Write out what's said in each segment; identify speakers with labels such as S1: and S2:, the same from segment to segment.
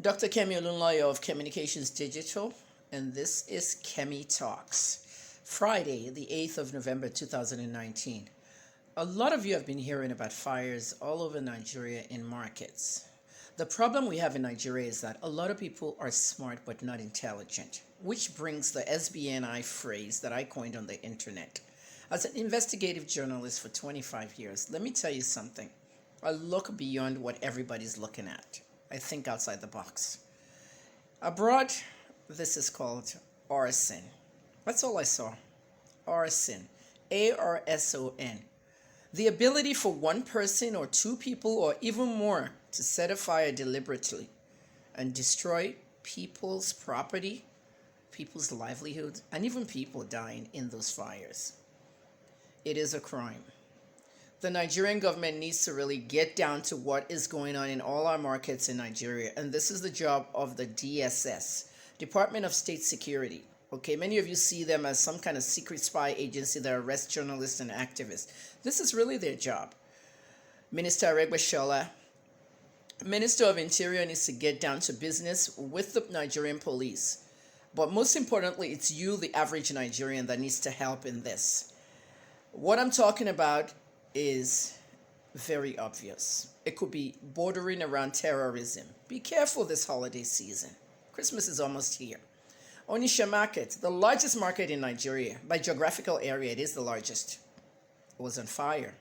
S1: Dr. Kemi Olunloyo of Communications Digital, and this is Kemi Talks, Friday, the 8th of November 2019. A lot of you have been hearing about fires all over Nigeria in markets. The problem we have in Nigeria is that a lot of people are smart but not intelligent, which brings the SBNI phrase that I coined on the internet. As an investigative journalist for 25 years, let me tell you something. I look beyond what everybody's looking at. I think outside the box. Abroad, this is called arson. That's all I saw. Arson. A-R-S-O-N. The ability for one person or two people or even more to set a fire deliberately and destroy people's property, people's livelihoods, and even people dying in those fires. It is a crime. The Nigerian government needs to really get down to what is going on in all our markets in Nigeria. And this is the job of the DSS, Department of State Security. Okay, many of you see them as some kind of secret spy agency that arrests journalists and activists. This is really their job. Minister Aregbesola, Minister of Interior, needs to get down to business with the Nigerian police. But most importantly, it's you, the average Nigerian, that needs to help in this. What I'm talking about is very obvious. It could be bordering around terrorism. Be careful this holiday season. Christmas is almost here. Onitsha Market, the largest market in Nigeria. By geographical area, it is the largest. It was on fire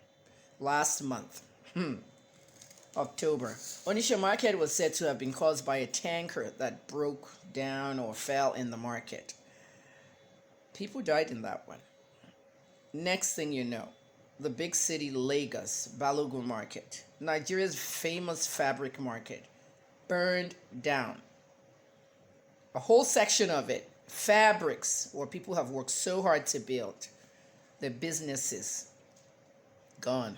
S1: last month, October. Onitsha Market was said to have been caused by a tanker that broke down or fell in the market. People died in that one. Next thing you know, the big city Lagos, Balogun Market, Nigeria's famous fabric market, burned down. A whole section of it, fabrics, where people have worked so hard to build, their businesses, gone.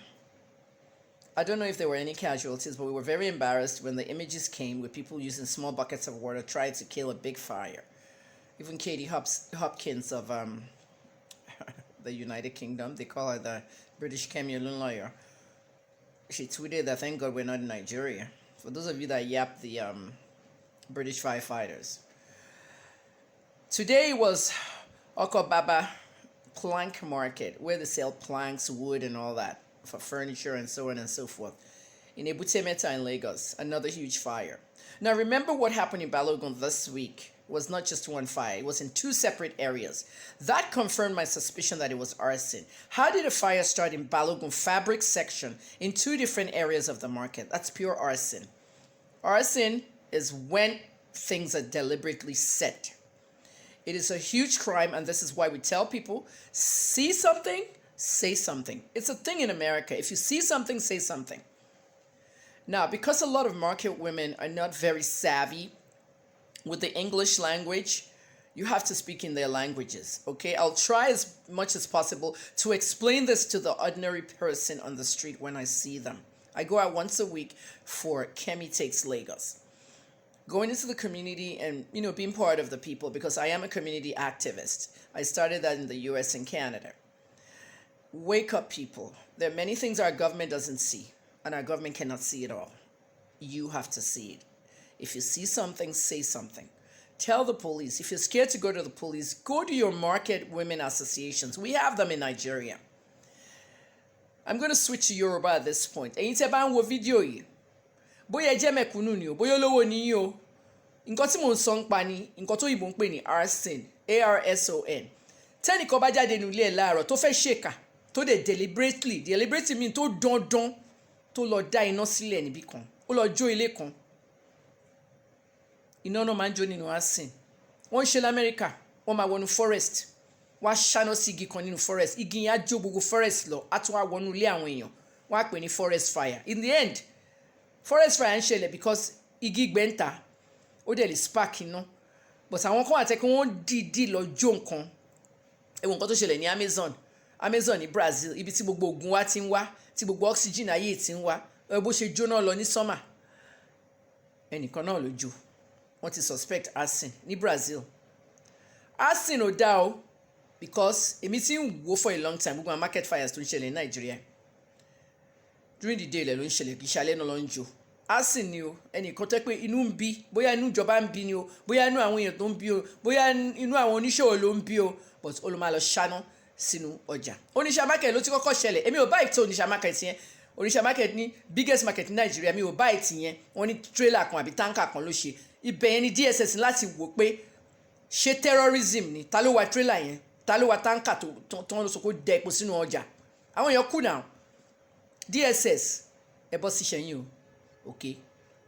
S1: I don't know if there were any casualties, but we were very embarrassed when the images came with people using small buckets of water trying to kill a big fire. Even Katie Hopkins of the United Kingdom, they call her the British Kemi Olunloyo. She tweeted that thank God we're not in Nigeria. For those of you that yap the British firefighters. Today was Okobaba Plank Market, where they sell planks, wood, and all that for furniture and so on and so forth. In Ebute Metta in Lagos, another huge fire. Now remember what happened in Balogun this week was not just one fire. It was in two separate areas. That confirmed my suspicion that it was arson. How did a fire start in Balogun fabric section in two different areas of the market? That's pure arson. Arson is when things are deliberately set. It is a huge crime, and this is why we tell people, see something, say something. It's a thing in America. If you see something, say something. Now, because a lot of market women are not very savvy with the English language, you have to speak in their languages, okay? I'll try as much as possible to explain this to the ordinary person on the street when I see them. I go out once a week for Kemi Takes Lagos. Going into the community and, being part of the people, because I am a community activist. I started that in the US and Canada. Wake up, people. There are many things our government doesn't see, and our government cannot see it all. You have to see it. If you see something, say something. Tell the police. If you're scared to go to the police, go to your market women associations. We have them in Nigeria. I'm going to switch to Yoruba at this point. Ẹ̀yin tẹ́ bá ń wo fídíò yìí, bóyá ẹ jẹ́ mẹ̀kúnnù ni o, bóyá olówó ni yín o. Nǹkan tí mò ń sọ ń pa ni, nǹkan tó yìnbó ń pè ní arson, A-R-S-O-N. Tẹ́nìkan bá jáde nínú ilé ẹ̀ láàárọ̀ tó fẹ́ ṣèkà, tó dẹ̀ deliberately mean tó dandan tó lọ dá iná sílẹ̀ níbì kan, ó lọ jó ilé kan. Iná náà máa ń jó nínú arson. Wọ́n ń ṣe l'Amẹ́ríkà, wọ́n máa wọnú forest. Wọ́n á ṣáná sí igi kan nínú forest. Igi yẹn á jó gbogbo forest lọ, á tún wá wọnú ilé àwọn èèyàn. Wọ́n á pè ní forest fire. In the end, forest fire ń ṣẹlẹ̀ because igi gbẹ́ǹta, ó dẹ̀ lè spark iná. But àwọn kan àti ẹ̀kọ́ wọ́n dìídì lọ jó nǹkan. Ẹ̀wọ̀n nǹkan tó ṣẹlẹ̀ ní Amazon ní Brazil, ibi tí gbogbo oògùn wa ti ń wá, tí gbogbo oxygen ayé ti ń wá. Bó ṣe jóná lọ ní summer. Ẹnìkan náà ló jó. Wọ́n ti suspect arson ní Brazil. Arson ò dá o, because èmi ti ń wò for a long time gbogbo market fires tó ń ṣẹlẹ̀ ní Nigeria. During the day ilẹ̀ ló ń ṣẹlẹ̀, kì í ṣe alẹ́ náà ló ń jó. Arson ni o ẹnìkan tẹ́ pé inú ń bí bóyá inú ìjọba ń bí ni o bóyá inú àwọn èèyàn tó ń bí o bóyá inú àwọn oníṣòwò ló ń bí o but ó ló máa lọ ṣáná sínú ọjà. Oníṣà market ló ti kọ́kọ́ ṣẹlẹ̀ èmi ò báyìí tó Oníṣà market yẹn. Oníṣà market ní biggest market ní Nàìjíríà mi ò báyìí tì yẹn wọ́n ní trailer kan àbí tanker kan ló ṣe ibẹ̀ yẹn ni DSS láti wò pé ṣé terrorism ni ta ló wa trailer yẹn ta ló wa tanker tó ń sọ kó dẹ epo sínú ọjà àwọn èèyàn kú náà DSS ẹ bọ́ sí ṣẹ́yìn o ok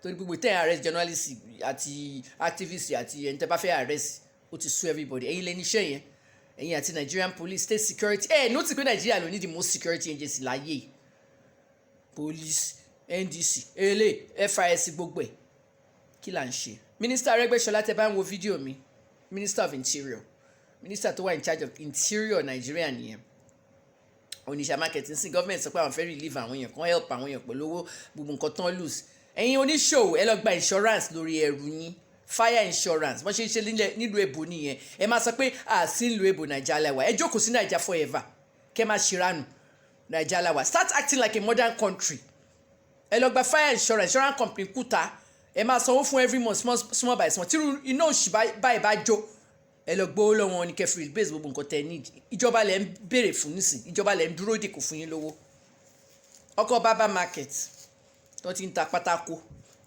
S1: torí gbogbo tẹ́ arrest journalist àti activist àti ẹni tẹ́ bá fẹ́ arrest ó ti sú everybody ẹ̀yin lẹ́ni iṣẹ́ yẹn ẹ̀yin àti Nigerian police state security nóòtì pé Nàìjíríà ló ní the most security agency láyé police NDC FIS gbogbo ẹ̀ kí là ń ṣe. Minister Arẹ́gbẹ́ṣọlá tẹ́ bá ń wo fídíò mi Minister of Interior Minister tó wà in charge of Interior Nigeria nìyẹn. Oníṣà market sí government sọ pé àwọn fẹ́ relieve àwọn èèyàn kan help àwọn èèyàn pẹ̀lú owó gbogbo nǹkan tán lose. Ẹ̀yin oníṣòwò ẹ lọ gba insurance lórí ẹrù yín fire insurance wọ́n ṣe ń ṣe nílùú èbò nìyẹn ẹ máa sọ pé sí nílùú èbò Naija lẹ́wà ẹ jókòó sí Naija forever kẹ́ máa ṣìranù Naija lẹ́wà start acting like a modern country ẹ lọ gba fire insurance company kúta ẹ máa sanwó fún every month small by small tí iná òṣì báyìí bá jó ẹ lọ gbowó lọ́wọ́ ní kẹfì base gbogbo nǹkan tẹ need ìjọba lẹ ń béèrè fún nísìn ìjọba lẹ ń dúró dìkù fún yín lówó. Ọkọ̀ bàbá market tó ti ń ta pátákó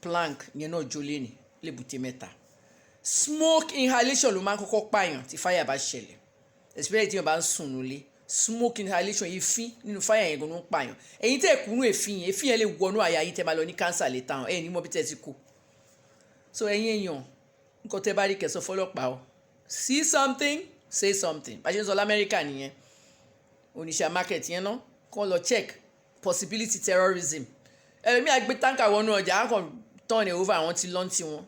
S1: plank yẹn náà jó lé ní lébùté mẹ́ta. Smoke inhalation ló máa ń kọ́kọ́ pààyàn tí fire bá ṣẹlẹ̀ especially tí wọ́n bá ń sùn nulẹ̀ smoke inhalation èéfín nínú fire yẹn gan-an ń pààyàn ẹ̀yin tẹ́ kúnú èéfín yẹn lè wọnú àyà yín tẹ́ máa lọ ní cancer lè tàn ẹ̀yin ní mọ́ bí tẹ́ ti kú. So ẹ̀yin èèyàn nǹkan tẹ́ bá rí kẹsàn fọlọ́pàá o see something say something bá ṣe ń sọ lamẹ́ríkà nìyẹn. Oníṣà market yẹn náà kọ́ lọ check possibility terrorism ẹ̀rọ mi àgbé tanker wọnú ọjà á kàn turn it over àwọn tí lọ́ntì wọn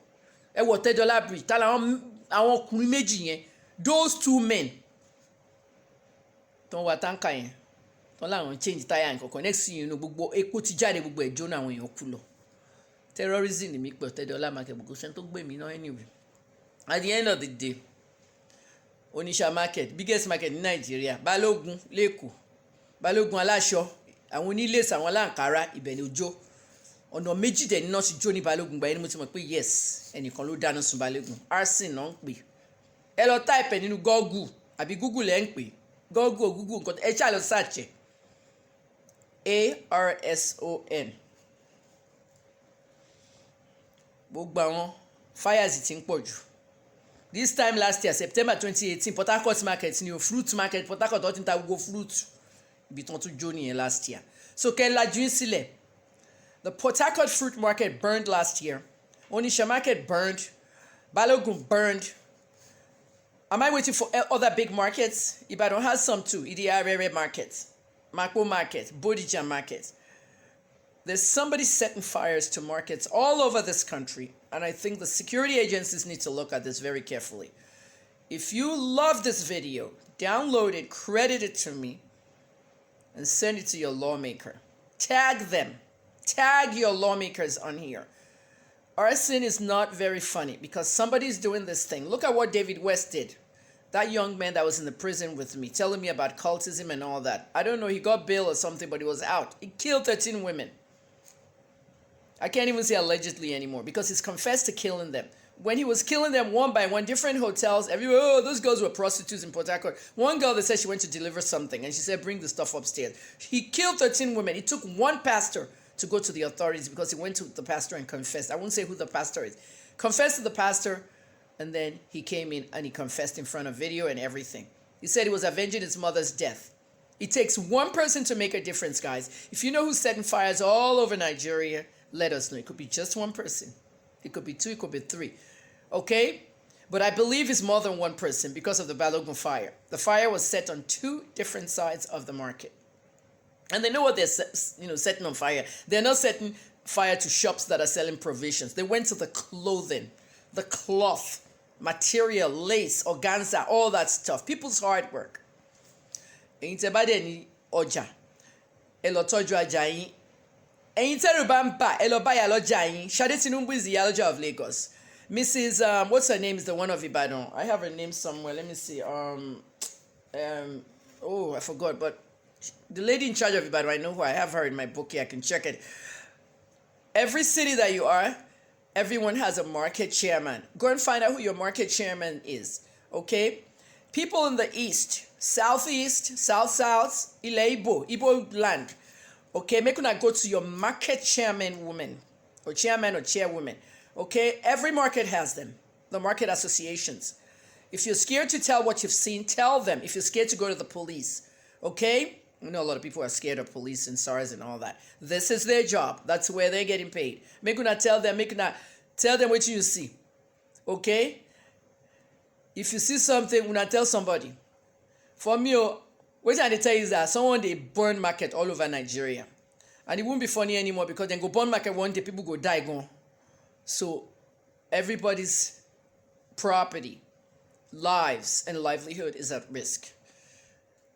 S1: ẹ wọ tẹ́dọ́là bridge tá làwọn ọkùnrin méjì yẹn those two men tó ń wa tanker yẹn tó láwọn change tire nǹkankan next thing you know gbogbo epo ti jáde gbogbo ẹ̀ jóná àwọn èèyàn kú lọ. Terrorism ni mi pẹ̀ tẹ́dọ́là market gbogbo ṣẹ́ tó gbé mi náà anyway at the end of the day Oníṣà market biggest market ní Nàìjíríà Balógun lẹ́kọ̀ọ́ Balógun aláṣọ àwọn onílẹ̀sì àwọn aláǹkárá ibẹ̀ ni ó jó ọ̀nà méjì dẹ̀ níná ti jó ní Balógun gbà yẹn ni mo ti mọ̀ pé yes ẹnìkan ló dáná sun Balógun Arson náà ń pè ẹ lọ type nínú Google àbí Google ẹ̀ ń pè Google nǹkan ẹ ṣáà lọ search Arson gbogbo àwọn fires ti ń pọ̀ jù. This time last year September 2018 Port Harcourt market ni o fruit market Port Harcourt ọtí ń ta gbogbo fruit ibi tí wọ́n tún jó nìyẹn last year. So kẹ́ńlá ju sílẹ̀ the Port Harcourt fruit market burned last year Oníṣà market burned Balogun burned. Am I waiting for other big markets? Ibadan has some too. Idi market, Mapo market, Bodija market. There's somebody setting fires to markets all over this country, and I think the security agencies need to look at this very carefully. If you love this video, download it, credit it to me, and send it to your lawmaker. Tag them. Tag your lawmakers on here. Arson is not very funny because somebody's doing this thing. Look at what David West did. That young man that was in the prison with me, telling me about cultism and all that. I don't know, he got bail or something, but he was out. He killed 13 women. I can't even say allegedly anymore because he's confessed to killing them. When he was killing them one by one, different hotels, everywhere, those girls were prostitutes in Port Harcourt. One girl, they said she went to deliver something, and she said, bring the stuff upstairs. He killed 13 women. It took one pastor to go to the authorities because he went to the pastor and confessed. I won't say who the pastor is. Confessed to the pastor, and then he came in and he confessed in front of video and everything. He said he was avenging his mother's death. It takes one person to make a difference, guys. If you know who's setting fires all over Nigeria, let us know. It could be just one person. It could be two, it could be three. Okay? But I believe it's more than one person because of the Balogun fire. The fire was set on two different sides of the market. And they know what they're setting on fire. They're not setting fire to shops that are selling provisions. They went to the clothing, the cloth, material, lace, organza, all that stuff. People's hard work. Ẹ̀yin tẹ́ bá dẹ̀ ní ọjà, ẹ lọ tọ́jú ajá yín. Ẹ̀yin tẹ́rù bá ń bà, ẹ lọ bá ìyálọ́jà yín. Ṣadé Tinubu is the Ìyálọ́jà of Lagos. Mrs. What's her name? Is the one of Ibadan. I have her name somewhere. Let me see. I forgot. But the lady in charge of Ibadan, I know who. I have her in my book here. I can check it. Every city that you are, everyone has a market chairman. Go and find out who your market chairman is. Okay? People in the east, southeast, south, Igbo land. Okay, make una go to your market chairman woman or chairman or chairwoman. Okay, every market has them, the market associations. If you're scared to tell what you've seen, tell them. If you're scared to go to the police, okay? I know a lot of people are scared of police and SARS and all that. This is their job. That's where they're getting paid. Make una tell them what you see, okay? If you see something, una tell somebody. For me, what I tell you is that someone they burn market all over Nigeria. And it won't be funny anymore because then go burn market one day, people go die gone. So everybody's property, lives, and livelihood is at risk.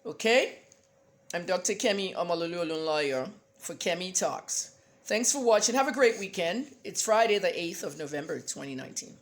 S1: Okay? I'm Dr. Kemi Omalolu Lawyer for Kemi Talks. Thanks for watching. Have a great weekend. It's Friday, the 8th of November, 2019.